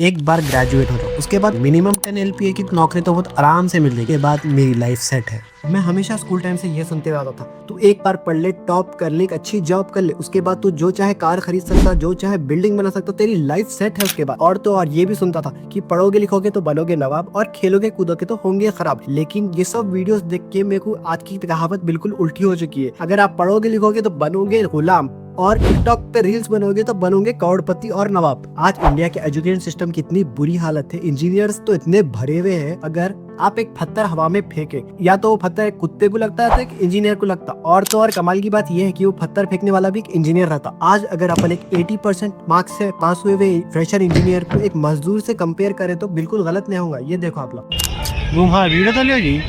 एक बार ग्रेजुएट हो जाओ, उसके बाद मिनिमम 10 LPA की नौकरी तो बहुत आराम से मिल जाएगी। के बाद मेरी लाइफ सेट है। मैं हमेशा स्कूल टाइम से ये सुनते आता था, तू एक बार पढ़ ले, टॉप कर ले, एक अच्छी जॉब कर ले, उसके बाद तू जो चाहे कार खरीद सकता, जो चाहे बिल्डिंग बना सकता, तेरी लाइफ सेट है उसके बाद। और तो और ये भी सुनता था कि पढ़ोगे लिखोगे तो बनोगे नवाब और खेलोगे कूदोगे तो होंगे खराब। लेकिन ये सब वीडियोस देख के मेरे को आज की कहावत बिल्कुल उल्टी हो चुकी है। अगर आप पढ़ोगे लिखोगे तो बनोगे गुलाम और टिकटॉक पे रील्स बनोगे तो बनोगे करोड़पति और नवाब। आज इंडिया के एजुकेशन सिस्टम की इतनी बुरी हालत है, इंजीनियर्स तो इतने भरे हुए हैं, अगर आप एक पत्थर हवा में फेंके या तो वो पत्थर एक कुत्ते को लगता है तो एक इंजीनियर को लगता। और तो और कमाल की बात यह है कि वो पत्थर फेंकने वाला भी एक इंजीनियर रहता। आज अगर अपन एक 80% मार्क्स से पास हुए हुए फ्रेशर इंजीनियर को एक मजदूर से कंपेयर करें तो बिल्कुल गलत नहीं होगा। ये देखो आप लोग, हाँ वीडियो तो लियो जी।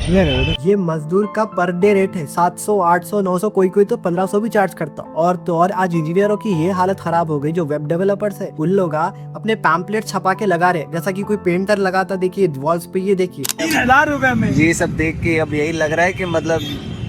ये मजदूर का पर डे रेट है 700, 800, 900, कोई कोई तो 1500 भी चार्ज करता। और तो और आज इंजीनियरों की ये हालत खराब हो गई, जो वेब डेवलपर्स है उन लोग अपने पैम्पलेट छपा के लगा रहे, जैसा कि कोई पेंटर लगाता। देखिए वॉल्स पे, ये देखिए 3000 रुपए में। ये सब देख के अब यही लग रहा है कि मतलब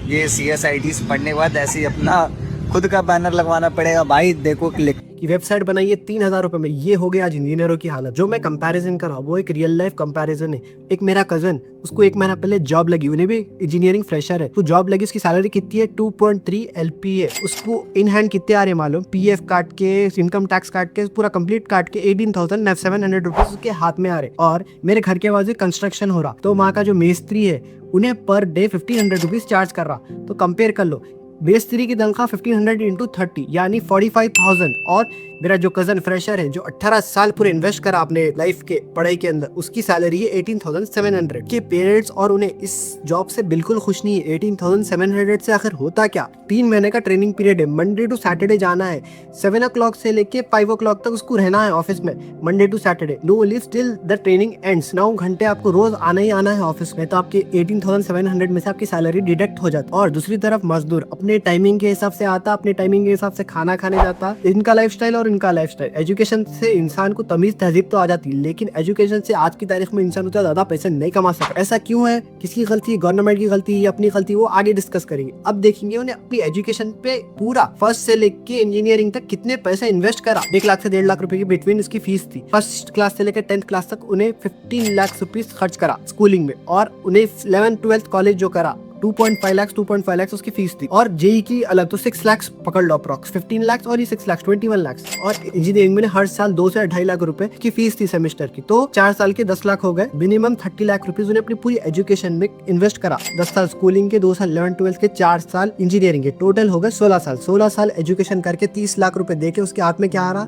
ये CSIT पढ़ने के बाद ऐसे ही अपना खुद का बैनर लगवाना पड़ेगा। भाई देखो क्लिक की वेबसाइट बनाइए 3000 रुपए में। ये हो गया आज इंजीनियरों की हालत। जो मैं कंपैरिजन कर रहा हूँ वो एक रियल लाइफ कंपैरिजन है। एक मेरा कजन, उसको 1 महीना पहले जॉब लगी, उन्हें भी इंजीनियरिंग फ्रेशर है, तो जॉब लगी, उसकी सैलरी कितनी है 2.3 LPA। उसको इन हैंड कितने आ रहे मालूम, PF काट के, इनकम टैक्स काट के, पूरा कंप्लीट काट के 18,700 रुपीज उसके हाथ में आ रहे। और मेरे घर के बाजू कंस्ट्रक्शन हो रहा, तो वहाँ का जो मेस्त्री है उन्हें पर डे 1500 रुपीज चार्ज कर रहा। तो कंपेयर कर लो, मेस्त्री की तनख्वाह 1500 इंटू 30 यानी 45,000। और मेरा जो कजन फ्रेशर है, जो 18 साल पूरे इन्वेस्ट करा अपने लाइफ के पढ़ाई के अंदर, उसकी सैलरी है 18,700 के पेरेंट्स। और उन्हें इस जॉब से बिल्कुल खुश नहीं है। 18,700 से आखिर होता क्या, 3 महीने का ट्रेनिंग पीरियड है, मंडे टू सैटरडे जाना है, 7 o'clock से लेके 5 o'clock तक उसको रहना है ऑफिस में, Monday to Saturday, no leave till the training ends. 9 घंटे आपको रोज आना ही आना है ऑफिस में। तो आपके 18,700 में से आपकी सैलरी डिडक्ट हो जाती। और दूसरी तरफ मजदूर अपने टाइमिंग के हिसाब से आता, अपने टाइमिंग के हिसाब से खाना खाने जाता। इनका लाइफस्टाइल और इनका लाइफस्टाइल, एजुकेशन से इंसान को तमीज तहजीब तो आ जाती है, लेकिन एजुकेशन से आज की तारीख में इंसान उतना ज्यादा पैसे नहीं कमा सकता। ऐसा क्यों है, किसकी गलती, गवर्नमेंट की गलती या अपनी गलती, वो आगे डिस्कस करेंगे। अब देखेंगे उन्हें अपनी एजुकेशन पे पूरा फर्स्ट से लेके इंजीनियरिंग तक कितने पैसे इन्वेस्ट करा। 1 लाख से 1.5 लाख रुपए की बिटवीन इसकी फीस थी। फर्स्ट क्लास से लेकर 10th क्लास तक उन्हें 15 लाख रुपीज खर्च करा स्कूलिंग में। और उन्हें 11th 12th कॉलेज जो करा 2.5 लाख उसकी फीस थी। और जेई की अलग तो 6 लाख पकड़ लो अप्रॉक्स, 15 लाख और ये 6 लाख 21 लाख। और इंजीनियरिंग में हर साल 2 से 2.5 लाख रुपए की फीस थी सेमेस्टर की। तो 4 साल के 10 लाख हो गए। मिनिमम 30 लाख रुपीज उन्हें अपनी पूरी एजुकेशन में इन्वेस्ट करा। 10 साल स्कूलिंग के, 2 साल 11th 12th के, 4 साल इंजीनियरिंग के, टोटल हो गए 16 साल। 16 साल एजुकेशन करके 30 लाख रुपए देके उसके हाथ में क्या आ रहा,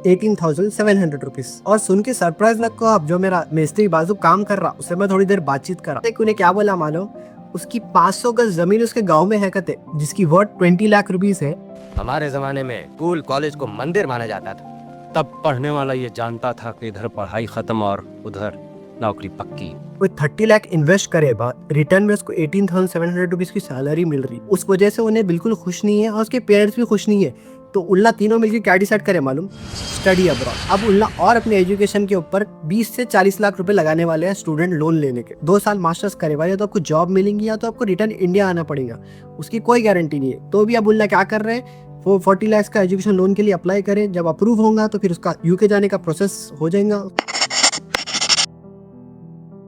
18,700 रुपीज। और सुन के सरप्राइज लगो आप, जो मेरा मिस्त्री बाजू काम कर रहा, उससे मैं थोड़ी देर बातचीत करा। उन्हें क्या बोला मानो, उसकी 500 गज जमीन उसके गांव में है कहते, जिसकी वर्थ 20 लाख रुपीस है। हमारे जमाने में स्कूल कॉलेज को मंदिर माना जाता था। तब पढ़ने वाला ये जानता था कि इधर पढ़ाई खत्म और उधर नौकरी पक्की। वो 30 लाख इन्वेस्ट करे, बाद रिटर्न में उसको 18,700 रुपीज की सैलरी मिल रही। उस वजह से उन्हें बिल्कुल खुश नहीं है और उसके पेरेंट्स भी खुश नहीं है। तो उल्ला तीनों मिलकर क्या डिसाइड करे मालूम, स्टडी अब्रॉड। अब उल्ला और अपने एजुकेशन के ऊपर 20 से 40 लाख रुपए लगाने वाले हैं स्टूडेंट लोन लेने के। 2 साल मास्टर्स करे भाई, या तो आपको जॉब मिलेंगी या तो आपको रिटर्न इंडिया आना पड़ेगा, उसकी कोई गारंटी नहीं है। तो भी अब उल्ला क्या कर रहे हैं, वो 40 लाख का एजुकेशन लोन के लिए अप्लाई करें, जब अप्रूव होगा तो फिर उसका यूके जाने का प्रोसेस हो जाएगा।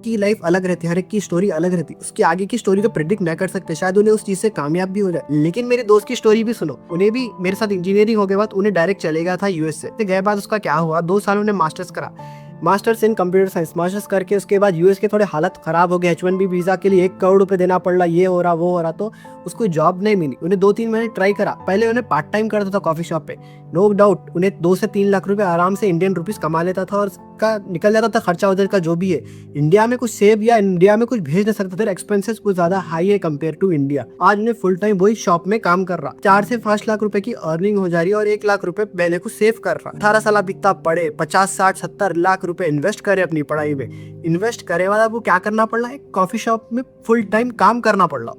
की लाइफ अलग रहती है, हर एक की स्टोरी अलग रहती है। उसकी आगे की स्टोरी को प्रेडिक्ट नहीं कर सकते, शायद उन्हें उस चीज से कामयाब भी हो जाए। लेकिन मेरे दोस्त की स्टोरी भी सुनो, उन्हें भी मेरे साथ इंजीनियरिंग हो गए बाद उन्हें डायरेक्ट चलेगा था US से। गए बाद उसका क्या हुआ, 2 साल उन्हें मास्टर्स करा, masters in computer science masters करके उसके बाद US के थोड़े हालत खराब हो गए। H1B वीजा के लिए 1 करोड़ रुपए देना पड़ रहा, ये हो रहा वो हो रहा, तो उसको जॉब नहीं मिली। उन्हें 2-3 महीने ट्राई करा। पहले उन्हें पार्ट टाइम करता था कॉफी शॉप पे, नो डाउट उन्हें 2 से 3 लाख रुपए आराम से इंडियन रुपीस कमा लेता था और उसका निकल जाता था खर्चा उधर का जो भी है। इंडिया में कुछ सेव या इंडिया में कुछ भेज नहीं सकता था, एक्सपेंसेस कुछ ज्यादा हाई है कंपेयर टू इंडिया। आज उन्हें फुल टाइम वही शॉप में काम कर रहा, 4 से 5 लाख रुपए की अर्निंग हो जा रही है और 1 लाख रुपए पहले को सेव कर रहा। 18 साल बिकता पड़े, 50, 60, 70 लाख रुपए इन्वेस्ट करे अपनी पढ़ाई में। इन्वेस्ट करे वाला वो क्या करना पड़ रहा है, कॉफी शॉप में फुल टाइम काम करना पड़ रहा।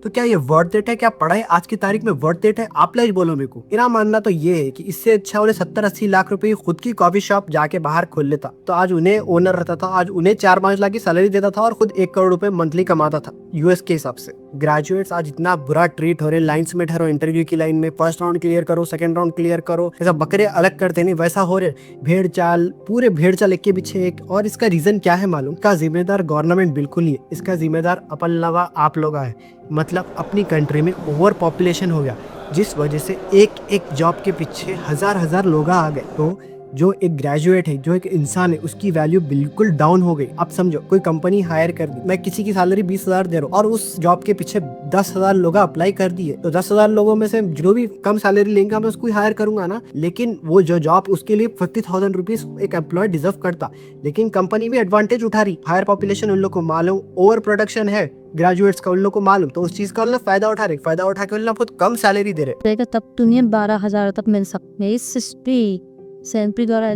तो क्या ये वर्थ इट है? क्या पढ़ाई आज की तारीख में वर्थ इट है? आप लोग बोलो मेरे को। मेरा मानना तो ये है कि इससे अच्छा उन्हें 70-80 लाख रुपए की खुद की कॉफी शॉप जाके बाहर खोल लेता, तो आज उन्हें ओनर रहता था, आज उन्हें 4-5 लाख की सैलरी देता था और खुद 1 करोड़ रुपए मंथली कमाता था यूएस के हिसाब से। ग्रेजुएट्स आज इतना बुरा ट्रीट हो रहे, लाइन्स में ठहरो इंटरव्यू की लाइन में, फर्स्ट राउंड क्लियर करो, सेकंड राउंड क्लियर करो, ऐसा बकरे अलग करते नहीं वैसा हो रहे, भेड़ चाल, पूरे भेड़ चाल एक के पीछे एक। और इसका रीजन क्या है मालूम? इसका जिम्मेदार गवर्नमेंट बिल्कुल नहीं है, इसका जिम्मेदार अपन लगा आप लोग आए। मतलब अपनी कंट्री में ओवर पॉपुलेशन हो गया, जिस वजह से एक एक जॉब के पीछे हजार लोग आ गए। तो जो एक ग्रेजुएट है, जो एक इंसान है, उसकी वैल्यू बिल्कुल डाउन हो गई। आप समझो, कोई कंपनी हायर कर दी, मैं किसी की सैलरी 20,000 दे रहा हूँ और उस जॉब के पीछे 10,000 लोग अप्लाई कर दिए, तो 10,000 लोगों में से जो भी कम सैलरी लेंगे मैं उसको हायर करूंगा ना। लेकिन वो जो जॉब उसके लिए 50,000 रुपीज एक एम्प्लॉय डिजर्व करता, लेकिन कंपनी भी एडवांटेज उठा रही। हायर पॉपुलेशन उन लोग को मालूम, ओवर प्रोडक्शन है ग्रेजुएट्स का उन लोग को मालूम, तो उस चीज का उन लोग फायदा उठा रहे, फायदा उठा के उन लोग बहुत कम सैलरी दे रहे। रहेगा तब तुम्हें 12,000 तक मिल सकते हैं। इस सिस्टम सैलरी द्वारा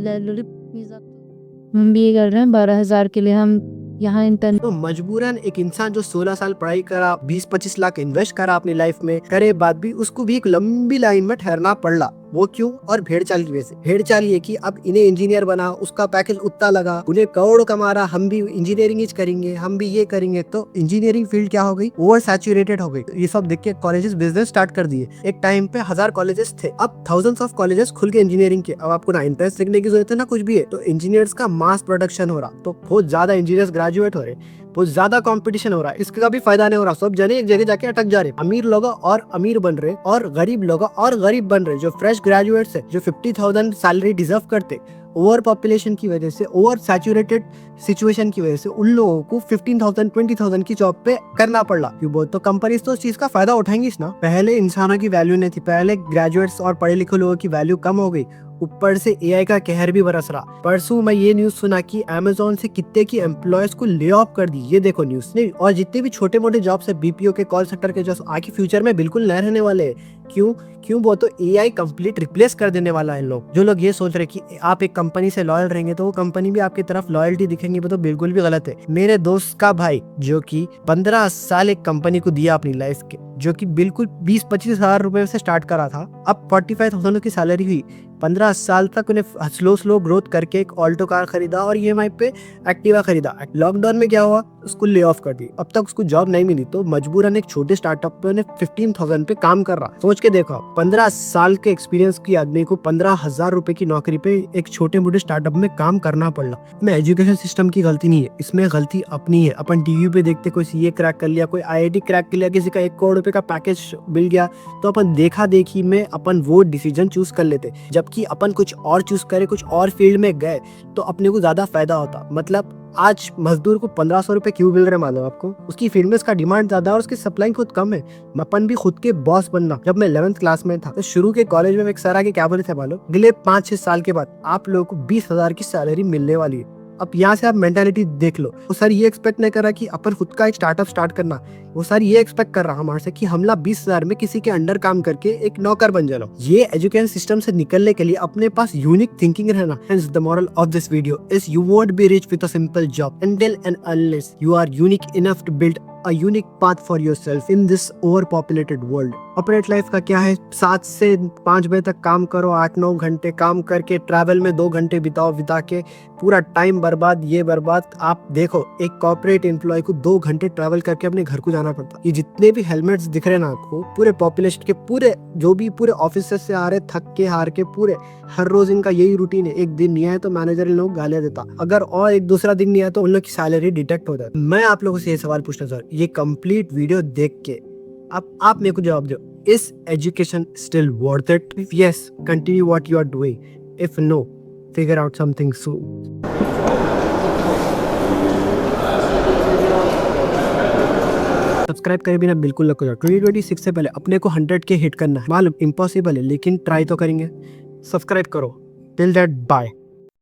हम भी ये कर रहे हैं 12,000 के लिए हम यहाँ इंटर्न। तो मजबूरन एक इंसान जो 16 साल पढ़ाई करा, 20-25 लाख इन्वेस्ट करा अपनी लाइफ में, करे बाद भी उसको भी एक लंबी लाइन में ठहरना पड़ा। वो क्यों? और भेड़ चाल की वजह से। भेड़ चाल ये कि अब इन्हें इंजीनियर बना, उसका पैकेज उतना लगा, उन्हें करोड़ कमा रहा, हम भी इंजीनियरिंग करेंगे, हम भी ये करेंगे। तो इंजीनियरिंग फील्ड क्या हो गई? ओवर सैचुरेटेड हो गई। ये सब देख के कॉलेजेस बिजनेस स्टार्ट कर दिए। एक टाइम पे 1000 कॉलेजेस थे, अब थाउजेंड्स ऑफ कॉलेजेस खुल के इंजीनियरिंग के। अब आपको ना इंट्रेंस लिखने की जरूरत है ना कुछ भी है, तो इंजीनियर्स का मास प्रोडक्शन हो रहा, तो बहुत ज्यादा इंजीनियर्स ग्रेजुएट हो रहे, बहुत ज्यादा कंपटीशन हो रहा है। इसका भी फायदा नहीं हो रहा, सब जने एक जगह जाके अटक जा रहे। अमीर लोग और अमीर बन रहे और गरीब लोग और गरीब बन रहे। जो फ्रेश ग्रेजुएट्स है, जो 50,000 सैलरी डिजर्व करते, ओवर पॉपुलेशन की वजह से, ओवर सैचुरेटेड सिचुएशन की वजह से उन लोगों को 15,000 20,000 की जॉब पे करना पड़ा। क्यों बोल? तो कंपनीज तो उस चीज का फायदा उठाएंगी ना। पहले इंसानों की वैल्यू नहीं थी, पहले ग्रेजुएट्स और पढ़े लिखे लोगों की वैल्यू कम हो गई, ऊपर से एआई का कहर भी बरस रहा। परसों मैं ये न्यूज सुना कि अमेज़न से कितने की एम्प्लॉयज को ले ऑफ कर दी। ये देखो न्यूज नहीं। और जितने भी छोटे मोटे जॉब्स है, बीपीओ के, कॉल सेक्टर के जॉब्स आगे फ्यूचर में बिल्कुल नहीं रहने वाले हैं। क्यों? वो तो एआई कंप्लीट रिप्लेस कर देने वाला है लोग। जो लोग ये सोच रहे कि आप एक कंपनी से लॉयल रहेंगे तो वो कंपनी भी आपकी तरफ लॉयल्टी दिखेंगी, वो तो बिल्कुल भी गलत है। मेरे दोस्त का भाई जो कि 15 साल एक कंपनी को दिया अपनी लाइफ के, जो कि बिल्कुल 20-25 हजार रुपए से स्टार्ट करा था, अब 45,000 की सैलरी हुई। 15 साल तक उन्हें स्लो ग्रोथ करके एक ऑल्टो कार खरीदा और ईएमआई पे एक्टिवा खरीदा। लॉकडाउन में क्या हुआ? उसको ले ऑफ कर दी, अब तक उसको जॉब नहीं मिली, तो मजबूरन एक छोटे स्टार्टअप पे उन्हें 15,000 पे काम कर रहा। सोच के देखो, 15 साल के एक्सपीरियंस की आदमी को 15,000 रुपए की नौकरी पे एक छोटे मोटे स्टार्टअप में काम करना पड़ा। इसमें एजुकेशन सिस्टम की गलती नहीं है, इसमें गलती अपनी है। अपन टीवी पे देखते कोई सीए क्रैक कर लिया, कोई आईआईटी क्रैक कर लिया, किसी का 1 करोड़ रुपए का पैकेज मिल गया, तो अपन देखा देखी में अपन वो डिसीजन चूज कर लेते। जबकि अपन कुछ और चूज करे, कुछ और फील्ड में गए तो अपने को ज्यादा फायदा होता। मतलब आज मजदूर को 1500 रुपए क्यों मिल रहे मालूम आपको? उसकी फील्ड में उसका डिमांड ज्यादा है और उसकी सप्लाई खुद कम है। अपन भी खुद के बॉस बनना। जब मैं 11th क्लास में था तो शुरू के कॉलेज में एक सर आके क्या बोले थे मालूम? अगले 5-6 साल के बाद आप लोगों को 20,000 की सैलरी मिलने वाली है। अब यहाँ से आप मेंटालिटी देख लो। वो सर ये एक्सपेक्ट नहीं कर रहा कि अपन खुद का एक स्टार्टअप स्टार्ट करना, वो सर ये एक्सपेक्ट कर रहा हमारे से कि हमला 20,000 में किसी के अंडर काम करके एक नौकर बन जाओ। ये एजुकेशन सिस्टम से निकलने के लिए अपने पास यूनिक थिंकिंग रहना। Hence the moral of this video is you won't be rich with a simple job until and unless you are unique enough to build a unique path for yourself in this overpopulated world. Corporate life का क्या है? 7 से 5 बजे तक काम करो, 8-9 घंटे काम करके ट्रैवल में 2 घंटे बिता के पूरा टाइम बर्बाद, ये बर्बाद। आप देखो एक कॉर्पोरेट एम्प्लॉय को 2 घंटे ट्रैवल करके अपने घर को जाना पड़ता। ये जितने भी हेलमेट्स दिख रहे हैं ना आपको, पूरे पॉपुलेशन के पूरे जो भी पूरे ऑफिस से आ रहे थक के हार के, पूरे हर रोज इनका यही रूटीन है। एक दिन नहीं आए तो मैनेजर इन लोग गालियां देता, अगर और एक दूसरा दिन नहीं आया तो उन लोग की सैलरी डिटेक्ट हो जाती। मैं आप लोगों से ये सवाल पूछना चाहता हूँ, ये कंप्लीट वीडियो देख के आप मेरे को जवाब दो, is education still worth it? If yes, continue what you are doing. If no, figure out something soon. Subscribe करे बिना बिल्कुल न जाओ। 2026 से पहले अपने को 100 के हिट करना है। मालूम इम्पॉसिबल है, लेकिन ट्राई तो करेंगे। सब्सक्राइब करो। Till that, bye.